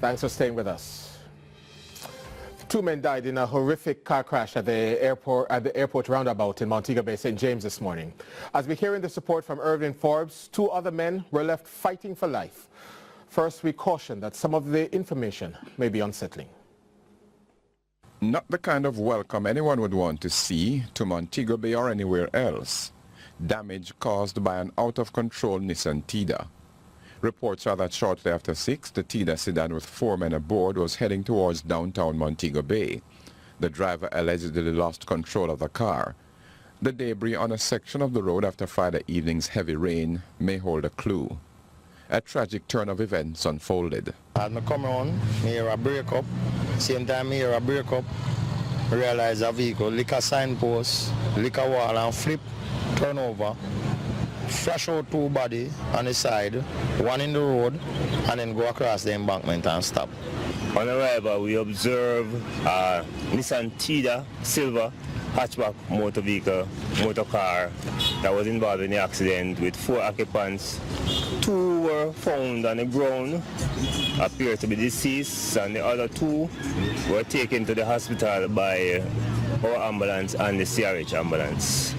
Thanks for staying with us. 2 men died in a horrific car crash at the airport roundabout in Montego Bay, St. James this morning. As we hear in the report from Irvin Forbes, 2 other men were left fighting for life. First, we caution that some of the information may be unsettling. Not the kind of welcome anyone would want to see to Montego Bay or anywhere else. Damage caused by an out-of-control Nissan Tida. Reports are that shortly after 6, the Tida sedan with 4 men aboard was heading towards downtown Montego Bay. The driver allegedly lost control of the car. The debris on a section of the road after Friday evening's heavy rain may hold a clue. A tragic turn of events unfolded. As I come around, I hear a break up. Same time I hear a break up, I realize a vehicle lick a signpost, lick a wall and flip, turn over, flash out 2 bodies on the side, 1 in the road, and then go across the embankment and stop. On arrival, we observe a Nissan Tida silver hatchback motor car that was involved in the accident with 4 occupants. 2 were found on the ground, appear to be deceased, and the other 2 were taken to the hospital by our ambulance and the CRH ambulance.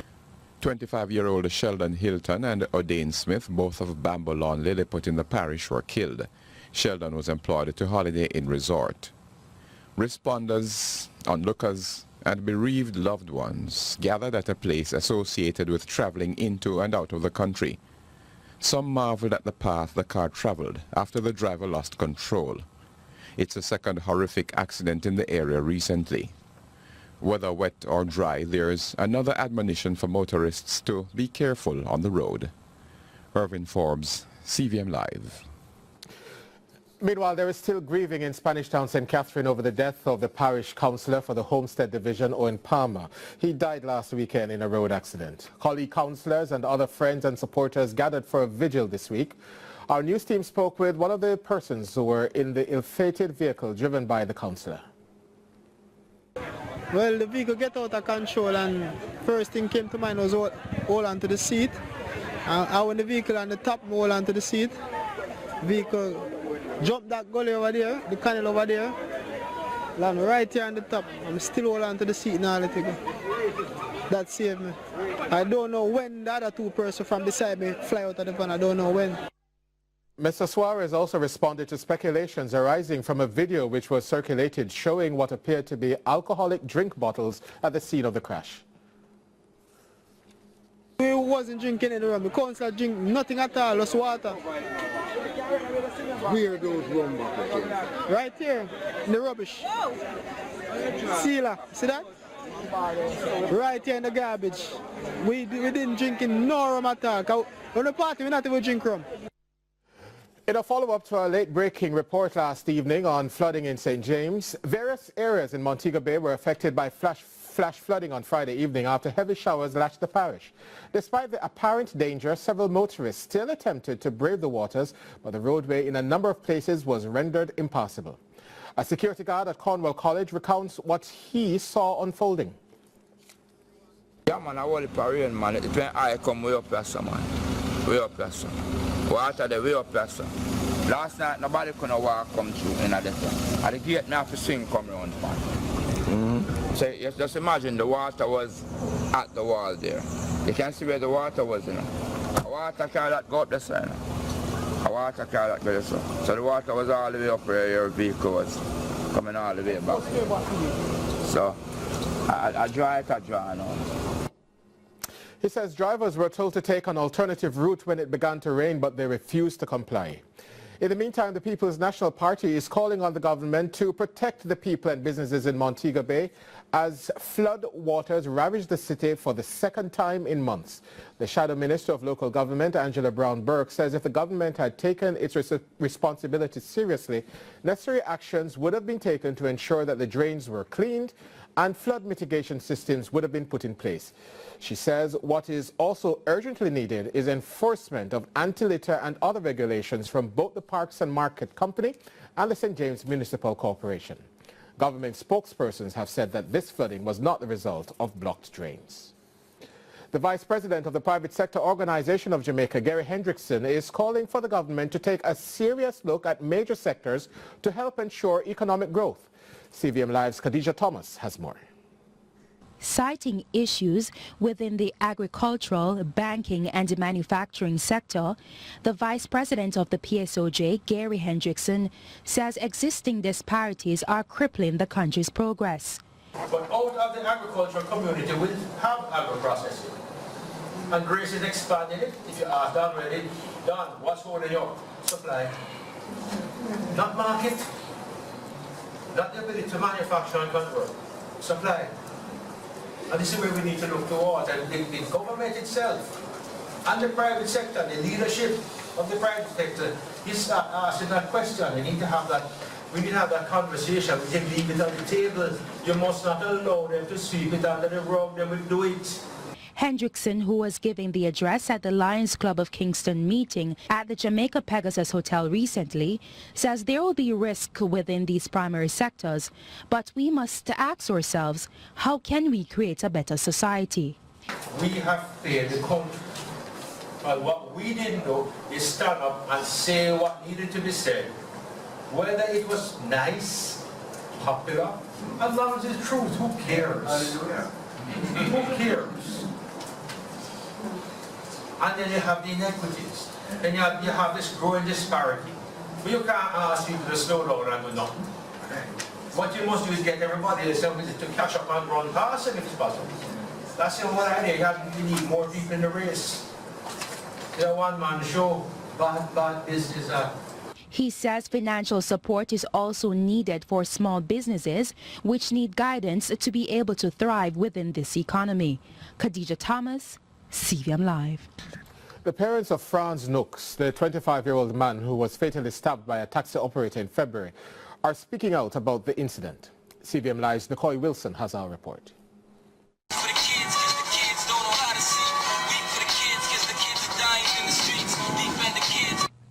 25-year-old Sheldon Hilton and O'Dane Smith, both of Bamboo Lawn Lilliput in the parish, were killed. Sheldon was employed at a Holiday Inn resort. Responders, onlookers, and bereaved loved ones gathered at a place associated with traveling into and out of the country. Some marveled at the path the car traveled after the driver lost control. It's the second horrific accident in the area recently. Whether wet or dry, there's another admonition for motorists to be careful on the road. Irvin Forbes, CVM Live. Meanwhile, there is still grieving in Spanish Town, St. Catherine, over the death of the parish councillor for the Homestead Division, Owen Palmer. He died last weekend in a road accident. Colleague councillors and other friends and supporters gathered for a vigil this week. Our news team spoke with one of the persons who were in the ill-fated vehicle driven by the councillor. Well, the vehicle get out of control, and first thing came to mind was hold onto the seat. I when the vehicle on the top, hold onto the seat. Vehicle jump that gully over there, the canal over there, land right here on the top. I'm still holding onto the seat now, let it go. That saved me. I don't know when the other 2 persons from beside me fly out of the van. I don't know when. Mr. Suarez also responded to speculations arising from a video which was circulated showing what appeared to be alcoholic drink bottles at the scene of the crash. We wasn't drinking any rum. The council drink nothing at all, just water. Where are those rum bottles? Right here, in the rubbish. Sealer, see that? Right here in the garbage. We didn't drink no rum at all. On the party, we not even drink rum. In a follow-up to a late-breaking report last evening on flooding in St. James, various areas in Montego Bay were affected by flash flooding on Friday evening after heavy showers lashed the parish. Despite the apparent danger, several motorists still attempted to brave the waters, but the roadway in a number of places was rendered impassable. A security guard at Cornwall College recounts what he saw unfolding. Yeah, man, I want to rain, man. It when I come way up there, man. Way up there, sir. Water the way up there, sir. Last night, nobody could walk come through in a day. At the gate, me have to swing come around, man. So just imagine the water was at the wall there. You can see where the water was, you know. The water can't go up the side. The water can't go there, so the water was all the way up where your vehicle was coming all the way back. So I dry now. He says drivers were told to take an alternative route when it began to rain, but they refused to comply. In the meantime, the People's National Party is calling on the government to protect the people and businesses in Montego Bay as flood waters ravage the city for the 2nd time in months. The Shadow Minister of Local Government, Angela Brown-Burke, says if the government had taken its responsibility seriously, necessary actions would have been taken to ensure that the drains were cleaned and flood mitigation systems would have been put in place. She says what is also urgently needed is enforcement of anti-litter and other regulations from both the Parks and Market Company and the St. James Municipal Corporation. Government spokespersons have said that this flooding was not the result of blocked drains. The Vice President of the Private Sector Organization of Jamaica, Gary Hendrickson, is calling for the government to take a serious look at major sectors to help ensure economic growth. CVM Live's Khadija Thomas has more. Citing issues within the agricultural, banking and manufacturing sector, the Vice President of the PSOJ, Gary Hendrickson, says existing disparities are crippling the country's progress. But out of the agricultural community, we have agro-processing. And Grace is expanding it. If you asked already, Don, what's holding your supply? Not market, not the ability to manufacture and convert. Supply. And this is where we need to look towards. And the government itself and the private sector, the leadership of the private sector, is asking that question. We need to have that. We need to have that conversation. We can leave it on the table. You must not allow them to sweep it under the rug. They will do it. Hendrickson, who was giving the address at the Lions Club of Kingston meeting at the Jamaica Pegasus Hotel recently, says there will be risk within these primary sectors, but we must ask ourselves, how can we create a better society? We have failed the country. But what we didn't do is stand up and say what needed to be said. Whether it was nice, popular, as long as it's truth, who cares? Who cares? And then you have the inequities. Then you have this growing disparity. But you can't ask people to slow down and do nothing. What you must do is get everybody else to catch up and run past them if it's possible. That's the whole idea. You need more people in the race. They're a one-man show. Bad business. He says financial support is also needed for small businesses, which need guidance to be able to thrive within this economy. Khadija Thomas, CVM Live. The parents of Franz Nooks, the 25-year-old man who was fatally stabbed by a taxi operator in February, are speaking out about the incident. CVM Live's Nicole Wilson has our report.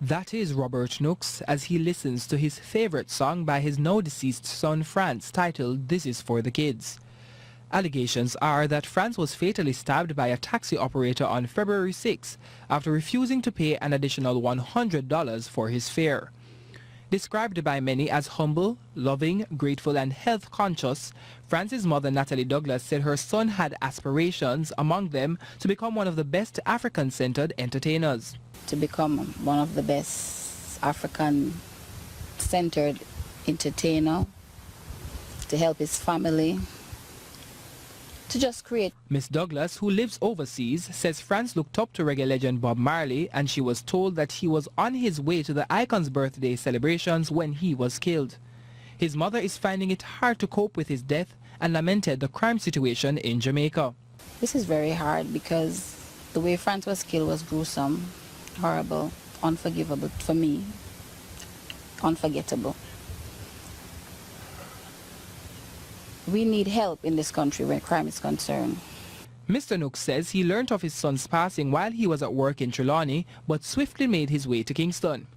That is Robert Nooks as he listens to his favorite song by his now-deceased son Franz, titled This Is For The Kids. Allegations are that Franz was fatally stabbed by a taxi operator on February 6 after refusing to pay an additional $100 for his fare. Described by many as humble, loving, grateful and health-conscious, Franz's mother Natalie Douglas said her son had aspirations, among them to become one of the best African-centered entertainers. To become one of the best African-centered entertainer, to help his family, to just create. Miss Douglas, who lives overseas, says Franz looked up to reggae legend Bob Marley, and she was told that he was on his way to the icon's birthday celebrations when he was killed. His mother is finding it hard to cope with his death and lamented the crime situation in Jamaica. This is very hard because the way Franz was killed was gruesome, horrible, unforgivable for me, unforgettable. We need help in this country when crime is concerned. Mr. Nooks says he learnt of his son's passing while he was at work in Trelawney, but swiftly made his way to Kingston.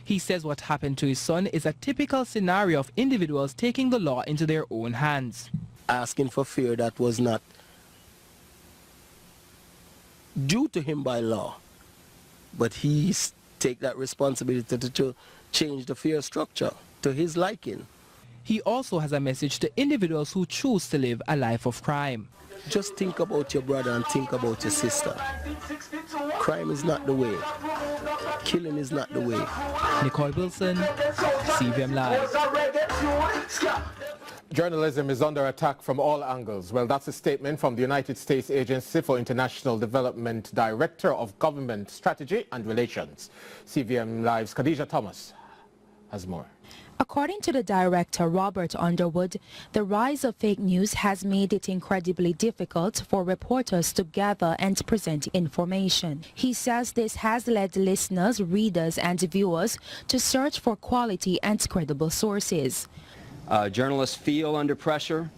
He says what happened to his son is a typical scenario of individuals taking the law into their own hands. Asking for fear that was not due to him by law, but he take that responsibility to change the fear structure to his liking. He also has a message to individuals who choose to live a life of crime. Just think about your brother and think about your sister. Crime is not the way. Killing is not the way. Nicole Wilson, CVM Live. Journalism is under attack from all angles. Well, that's a statement from the United States Agency for International Development Director of Government Strategy and Relations. CVM Live's Khadija Thomas has more. According to the director, Robert Underwood, the rise of fake news has made it incredibly difficult for reporters to gather and present information. He says this has led listeners, readers and viewers to search for quality and credible sources. Journalists feel under pressure.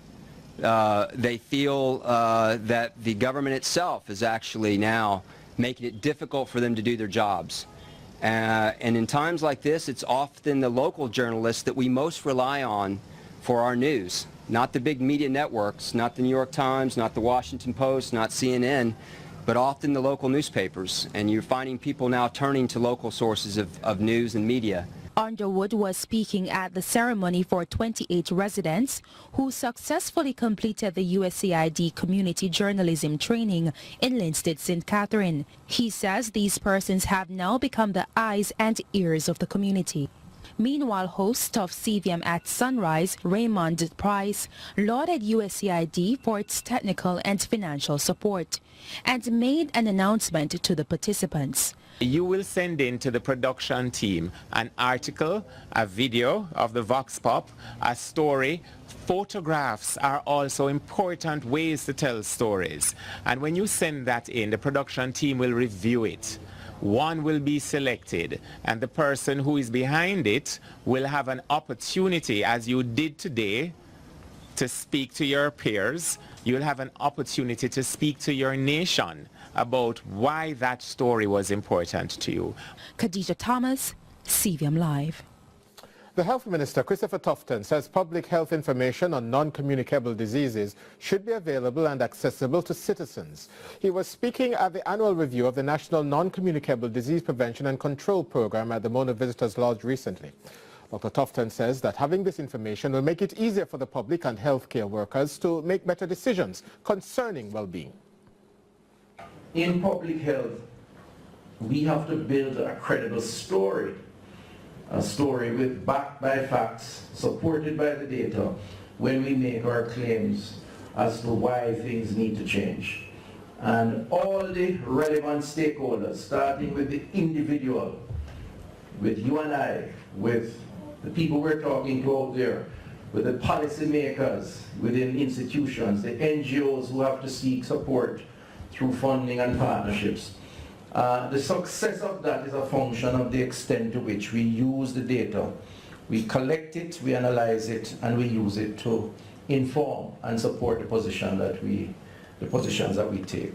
They feel that the government itself is actually now making it difficult for them to do their jobs. And in times like this, it's often the local journalists that we most rely on for our news, not the big media networks, not the New York Times, not the Washington Post, not CNN, but often the local newspapers, and you're finding people now turning to local sources of news and media. Underwood was speaking at the ceremony for 28 residents who successfully completed the USAID community journalism training in Linstead, St. Catherine. He says these persons have now become the eyes and ears of the community. Meanwhile, host of CVM at Sunrise, Raymond Price, lauded USAID for its technical and financial support and made an announcement to the participants. You will send in to the production team an article, a video of the Vox Pop, a story. Photographs are also important ways to tell stories. And when you send that in, the production team will review it. One will be selected, and the person who is behind it will have an opportunity, as you did today, to speak to your peers. You'll have an opportunity to speak to your nation about why that story was important to you. Khadija Thomas, CVM Live. The Health Minister, Christopher Tufton, says public health information on non-communicable diseases should be available and accessible to citizens. He was speaking at the annual review of the National Non-Communicable Disease Prevention and Control Program at the Mona Visitors Lodge recently. Dr. Tufton says that having this information will make it easier for the public and healthcare workers to make better decisions concerning well-being. In public health, we have to build a credible story. A story backed by facts, supported by the data, when we make our claims as to why things need to change. And all the relevant stakeholders, starting with the individual, with you and I, with the people we're talking to out there, with the policymakers within institutions, the NGOs who have to seek support through funding and partnerships. The success of that is a function of the extent to which we use the data. We collect it, we analyze it, and we use it to inform and support the positions that we take.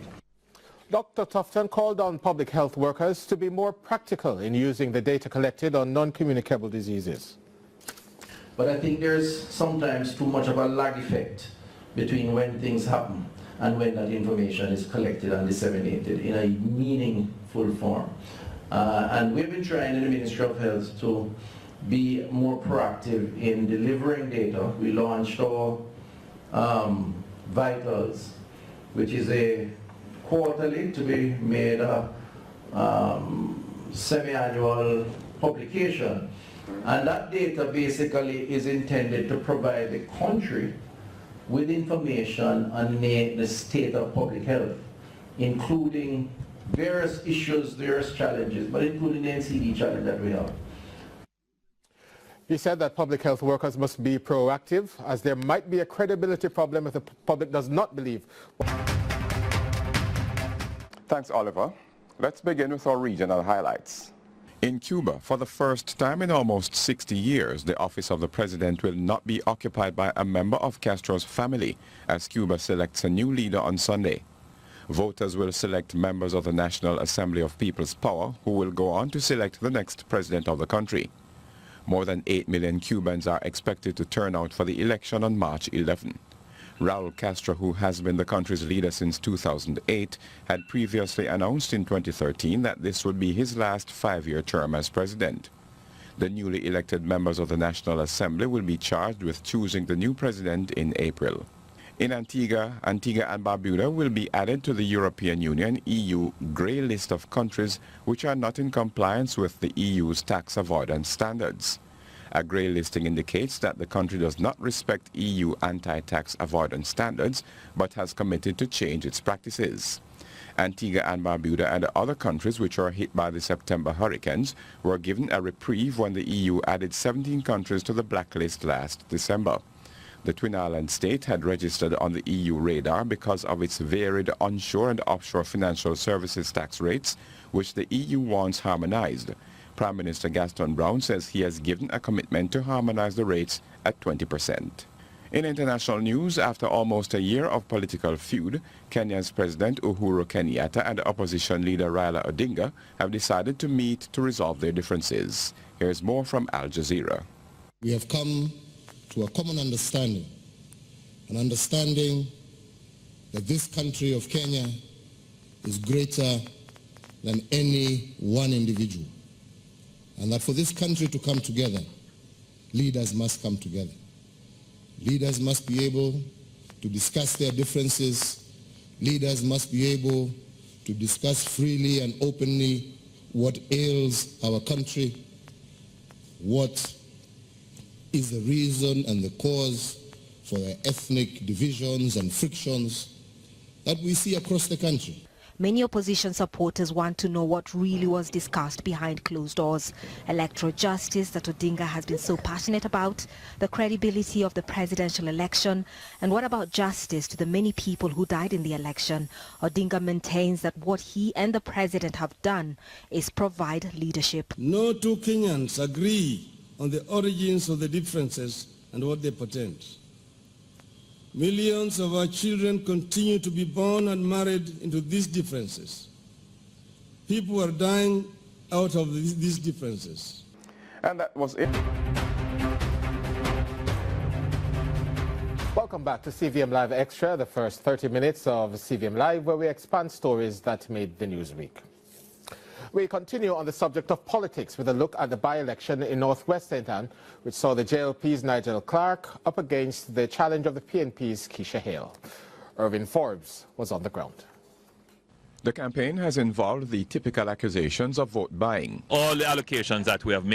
Dr. Tufton called on public health workers to be more practical in using the data collected on non-communicable diseases. But I think there's sometimes too much of a lag effect between when things happen and when that information is collected and disseminated in a meaningful form. And we've been trying in the Ministry of Health to be more proactive in delivering data. We launched our Vitals, which is a quarterly to be made a semi-annual publication. And that data basically is intended to provide the country with information on the state of public health, including various issues, various challenges, but including the NCD challenge that we have. He said that public health workers must be proactive, as there might be a credibility problem if the public does not believe. Thanks, Oliver. Let's begin with our regional highlights. In Cuba, for the first time in almost 60 years, the office of the president will not be occupied by a member of Castro's family, as Cuba selects a new leader on Sunday. Voters will select members of the National Assembly of People's Power, who will go on to select the next president of the country. More than 8 million Cubans are expected to turn out for the election on March 11. Raul Castro, who has been the country's leader since 2008, had previously announced in 2013 that this would be his last 5-year term as president. The newly elected members of the National Assembly will be charged with choosing the new president in April. In Antigua and Barbuda will be added to the European Union EU grey list of countries which are not in compliance with the EU's tax avoidance standards. A grey listing indicates that the country does not respect EU anti-tax avoidance standards, but has committed to change its practices. Antigua and Barbuda and other countries which were hit by the September hurricanes were given a reprieve when the EU added 17 countries to the blacklist last December. The Twin Island state had registered on the EU radar because of its varied onshore and offshore financial services tax rates, which the EU wants harmonized. Prime Minister Gaston Brown says he has given a commitment to harmonize the rates at 20%. In international news, after almost a year of political feud, Kenya's President Uhuru Kenyatta and opposition leader Raila Odinga have decided to meet to resolve their differences. Here's more from Al Jazeera. We have come to a common understanding, an understanding that this country of Kenya is greater than any one individual. And that for this country to come together, leaders must come together. Leaders must be able to discuss their differences. Leaders must be able to discuss freely and openly what ails our country, what is the reason and the cause for the ethnic divisions and frictions that we see across the country. Many opposition supporters want to know what really was discussed behind closed doors. Electoral justice that Odinga has been so passionate about, the credibility of the presidential election, and what about justice to the many people who died in the election? Odinga maintains that what he and the president have done is provide leadership. No two Kenyans agree on the origins of the differences and what they portend. Millions of our children continue to be born and married into these differences. People are dying out of these differences. And that was it. Welcome back to CVM Live Extra, the first 30 minutes of CVM Live, where we expand stories that made the news week. We continue on the subject of politics with a look at the by-election in Northwest St. Anne, which saw the JLP's Nigel Clark up against the challenge of the PNP's Keisha Hale. Irvin Forbes was on the ground. The campaign has involved the typical accusations of vote buying. All the allocations that we have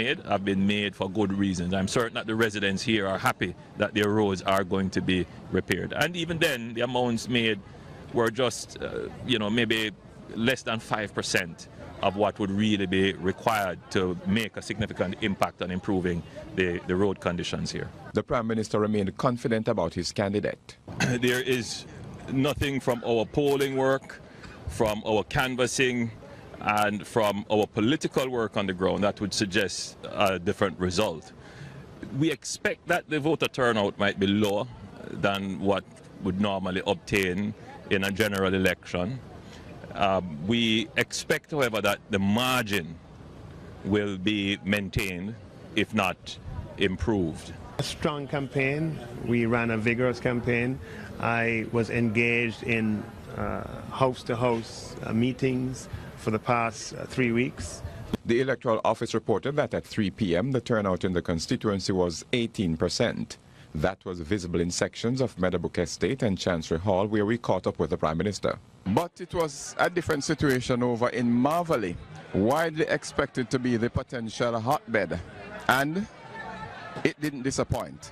been made for good reasons. I'm certain that the residents here are happy that their roads are going to be repaired. And even then, the amounts made were just, maybe less than 5% of what would really be required to make a significant impact on improving the road conditions here. The Prime Minister remained confident about his candidate. There is nothing from our polling work, from our canvassing, and from our political work on the ground that would suggest a different result. We expect that the voter turnout might be lower than what would normally obtain in a general election. We expect, however, that the margin will be maintained, if not improved. A strong campaign. We ran a vigorous campaign. I was engaged in house-to-house meetings for the past 3 weeks. The Electoral Office reported that at 3 p.m. the turnout in the constituency was 18%. That was visible in sections of Meadowbrook Estate and Chancery Hall, where we caught up with the Prime Minister. But it was a different situation over in Marvally, widely expected to be the potential hotbed, and it didn't disappoint.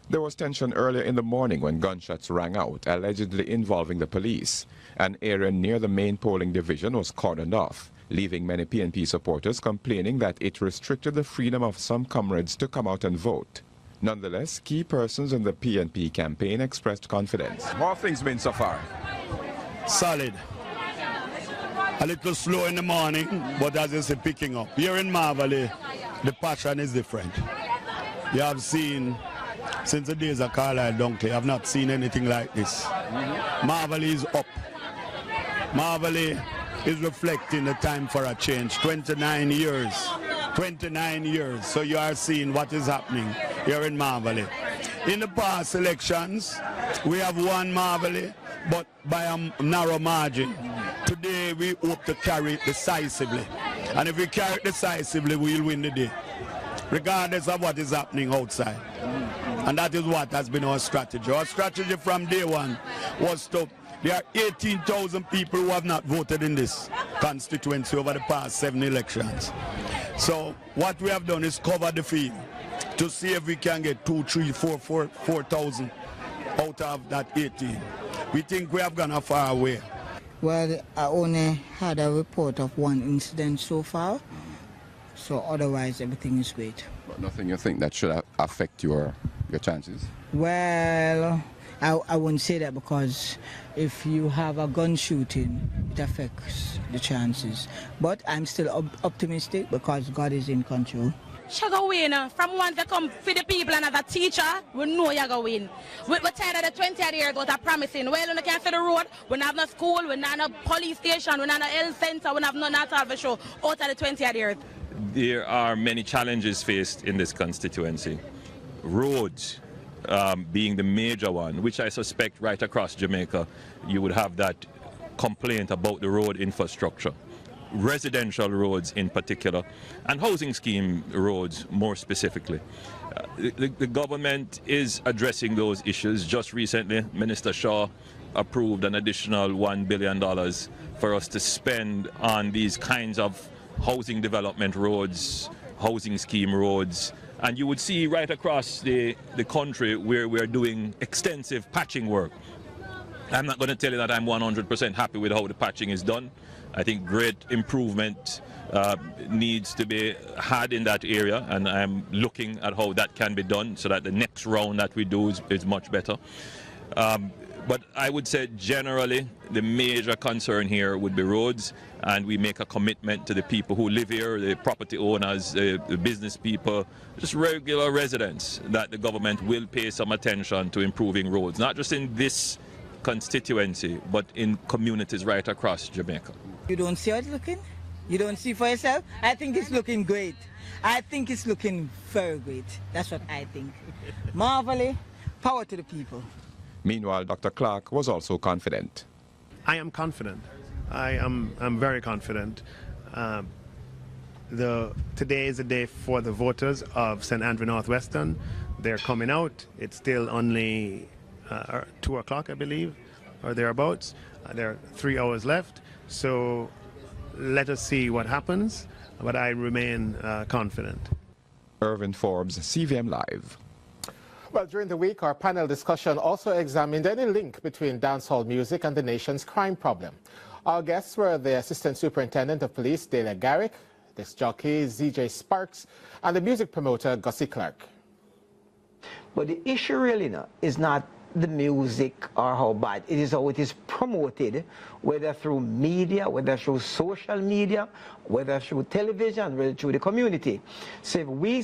There was tension earlier in the morning when gunshots rang out, allegedly involving the police. An area near the main polling division was cordoned off, leaving many PNP supporters complaining that it restricted the freedom of some comrades to come out and vote. Nonetheless, key persons in the PNP campaign expressed confidence. How have things been so far? Solid. A little slow in the morning, but as you see, picking up. Here in Marvally, the passion is different. You have seen, since the days of Carlisle Dunkley, I have not seen anything like this. Marvally is up. Marvally is reflecting the time for a change. 29 years. 29 years. So you are seeing what is happening here in Marvally. In the past elections, we have won Marvally, but by a narrow margin. Today, we hope to carry it decisively. And if we carry it decisively, we'll win the day, regardless of what is happening outside. And that is what has been our strategy. Our strategy from day one was to, there are 18,000 people who have not voted in this constituency over the past 7 elections. So what we have done is cover the field to see if we can get 4,000 out of that 18. We think we have gone a far way. Well, I only had a report of one incident so far, so otherwise everything is great. But nothing you think that should affect your chances? Well, I wouldn't say that, because if you have a gun shooting, it affects the chances. But I'm still optimistic because God is in control. She go win. From one to come for the people and as a teacher, we know you go win. We're tired of the 20 years what are promising. Well, we can't see the road, we don't have no school, we don't have no police station, we don't have no health center, we don't have none at all for sure. Out of the 20 years. There are many challenges faced in this constituency. Roads being the major one, which I suspect right across Jamaica, you would have that complaint about the road infrastructure. Residential roads in particular, and housing scheme roads more specifically. The government is addressing those issues. Just recently, Minister Shaw approved an additional $1 billion for us to spend on these kinds of housing development roads, housing scheme roads, and you would see right across the country where we're doing extensive patching work. I'm not going to tell you that I'm 100% happy with how the patching is done. I think great improvement needs to be had in that area, and I'm looking at how that can be done so that the next round that we do is much better. But I would say generally the major concern here would be roads, and we make a commitment to the people who live here, the property owners, the business people, just regular residents, that the government will pay some attention to improving roads, not just in this constituency, but in communities right across Jamaica. You don't see how it's looking? You don't see for yourself? I think it's looking great. I think it's looking very great. That's what I think. Marvelly, power to the people. Meanwhile, Dr. Clark was also confident. I am confident. I'm very confident. Today is the day for the voters of St. Andrew Northwestern. They're coming out. It's still only 2 o'clock, I believe, or thereabouts. There are 3 hours left. So let us see what happens, but I remain confident. Irvin Forbes, CVM Live. Well, during the week, our panel discussion also examined any link between dancehall music and the nation's crime problem. Our guests were the Assistant Superintendent of Police, Delia Garrick, disc jockey ZJ Sparks, and the music promoter, Gussie Clark. But the issue really is not the music or how bad it is, how it is promoted, whether through media, whether through social media, whether through television, whether through the community. So if we,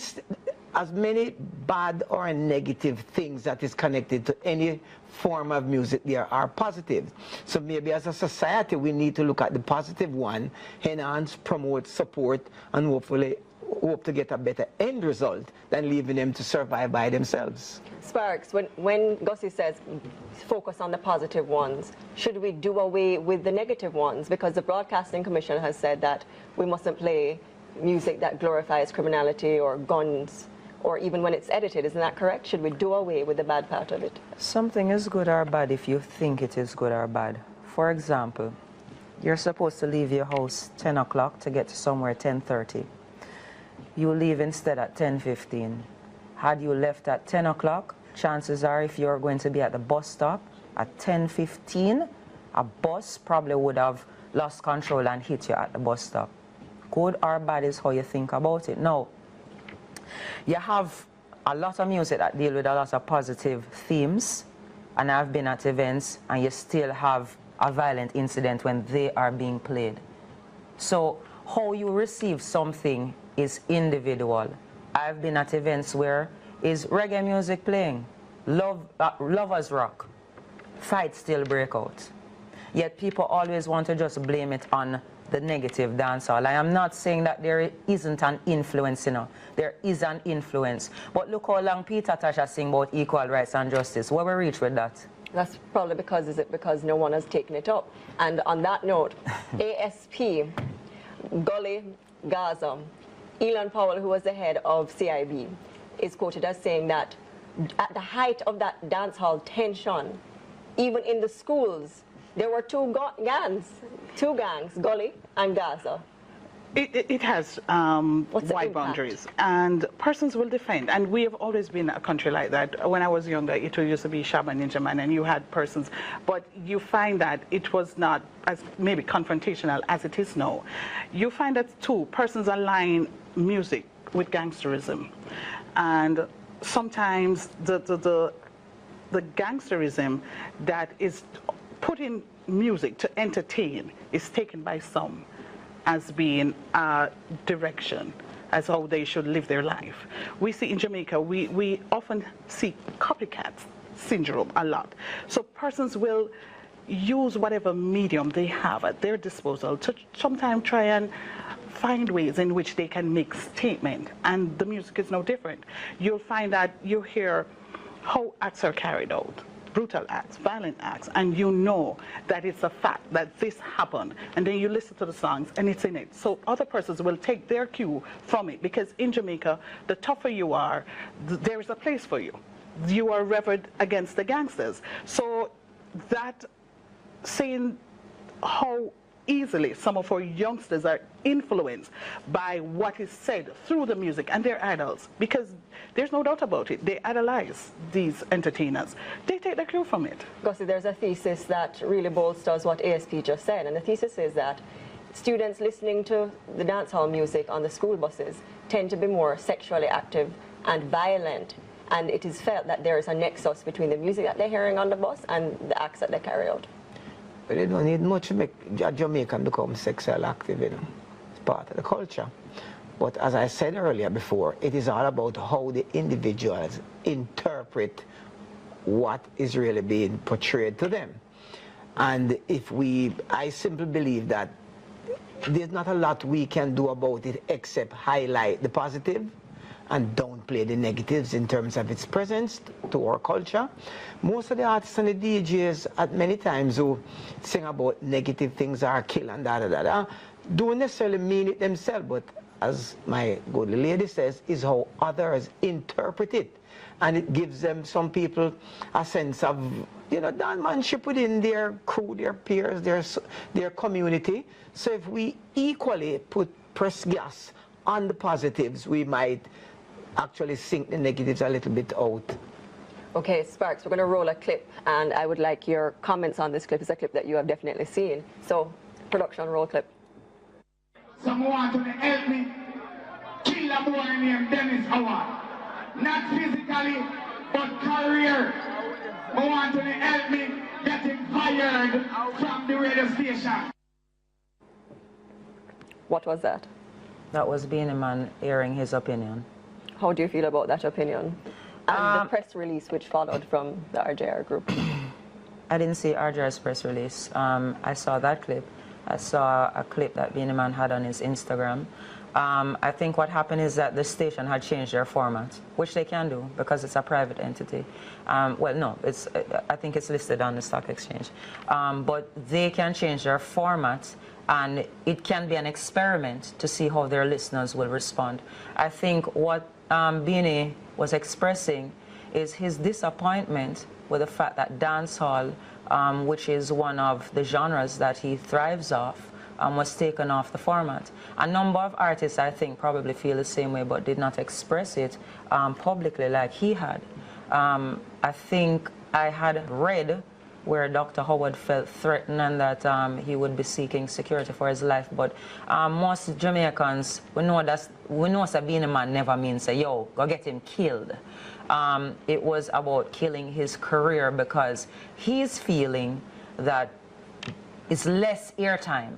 as many bad or negative things that is connected to any form of music, there are positive. So maybe as a society we need to look at the positive one, enhance, promote, support, and hopefully hope to get a better end result than leaving them to survive by themselves. Sparks, when Gussie says focus on the positive ones, should we do away with the negative ones? Because the Broadcasting Commission has said that we mustn't play music that glorifies criminality or guns, or even when it's edited. Isn't that correct? Should we do away with the bad part of it? Something is good or bad if you think it is good or bad. For example, you're supposed to leave your house 10 o'clock to get to somewhere 10:30. You leave instead at 10:15. Had you left at 10 o'clock, chances are if you're going to be at the bus stop at 10:15, a bus probably would have lost control and hit you at the bus stop. Good or bad is how you think about it. Now, you have a lot of music that deal with a lot of positive themes, and I've been at events and you still have a violent incident when they are being played. So how you receive something is individual. I've been at events where is reggae music playing, lovers rock, fights still break out. Yet people always want to just blame it on the negative dancehall. I am not saying that there isn't an influence, you know. There is an influence. But look how long Peter Tasha sing about equal rights and justice. Where we reach with that? That's probably because no one has taken it up. And on that note, ASP, Gully, Gaza, Elon Powell, who was the head of CIB, is quoted as saying that at the height of that dance hall tension, even in the schools, there were two gangs, Gully and Gaza. It has wide boundaries, and persons will defend. And we have always been a country like that. When I was younger, it used to be Shabba Ninja Man, and you had persons. But you find that it was not as maybe confrontational as it is now. You find that too, persons align music with gangsterism, and sometimes the gangsterism that is put in music to entertain is taken by some as being a direction, as how they should live their life. We see in Jamaica, we often see copycat syndrome a lot. So persons will use whatever medium they have at their disposal to sometimes try and find ways in which they can make statement, and the music is no different. You'll find that you hear how acts are carried out, brutal acts, violent acts, and you know that it's a fact that this happened, and then you listen to the songs and it's in it. So other persons will take their cue from it, because in Jamaica, the tougher you are, there is a place for you. You are revered against the gangsters. So that, saying how easily some of our youngsters are influenced by what is said through the music and their idols, because there's no doubt about it, they idolize these entertainers. They take the cue from it. Gussie, there's a thesis that really bolsters what ASP just said, and the thesis is that students listening to the dancehall music on the school buses tend to be more sexually active and violent, and it is felt that there is a nexus between the music that they're hearing on the bus and the acts that they carry out. But they don't need much to make a Jamaican become sexually active, you know. It's part of the culture. But as I said earlier before, it is all about how the individuals interpret what is really being portrayed to them. And I simply believe that there's not a lot we can do about it except highlight the positive and downplay the negatives in terms of its presence to our culture. Most of the artists and the DJs at many times who sing about negative things are kill and da-da-da-da, don't necessarily mean it themselves, but as my good lady says, is how others interpret it. And it gives them, some people, a sense of, you know, manship within their crew, their peers, their community. So if we equally press gas on the positives, we might actually sink the negatives a little bit out. Okay, Sparks, we're going to roll a clip, and I would like your comments on this clip. It's a clip that you have definitely seen. So, production, roll clip. Someone to help me kill a boy named Dennis Howard. Not physically, but career. I want to help me get him fired from the radio station. What was that? That was being a man airing his opinion. How do you feel about that opinion? And the press release which followed from the RJR group? I didn't see RJR's press release. I saw that clip. I saw a clip that Beenie Man had on his Instagram. I think what happened is that the station had changed their format, which they can do because it's a private entity. Well, no, I think it's listed on the stock exchange. But they can change their format, and it can be an experiment to see how their listeners will respond. I think what Beenie was expressing is his disappointment with the fact that dancehall, which is one of the genres that he thrives off, was taken off the format. A number of artists, I think, probably feel the same way, but did not express it publicly like he had. I think I had read where Dr. Howard felt threatened and that he would be seeking security for his life. But most Jamaicans, we know that being a man never means say, yo, go get him killed. It was about killing his career because he's feeling that it's less airtime.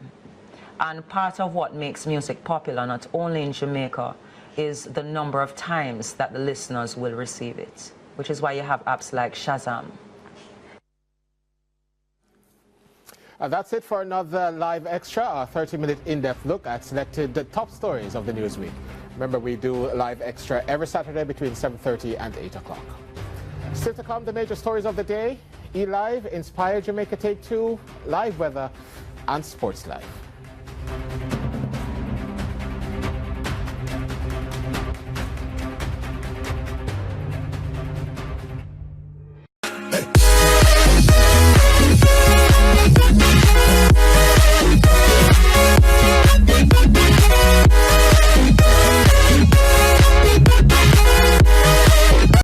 And part of what makes music popular, not only in Jamaica, is the number of times that the listeners will receive it, which is why you have apps like Shazam. That's it for another Live Extra, a 30-minute in-depth look at selected the top stories of the news week. Remember, we do Live Extra every Saturday between 7:30 and 8 o'clock. Still to come, the major stories of the day, eLive, Inspire Jamaica Take 2, live weather, and Sports Live.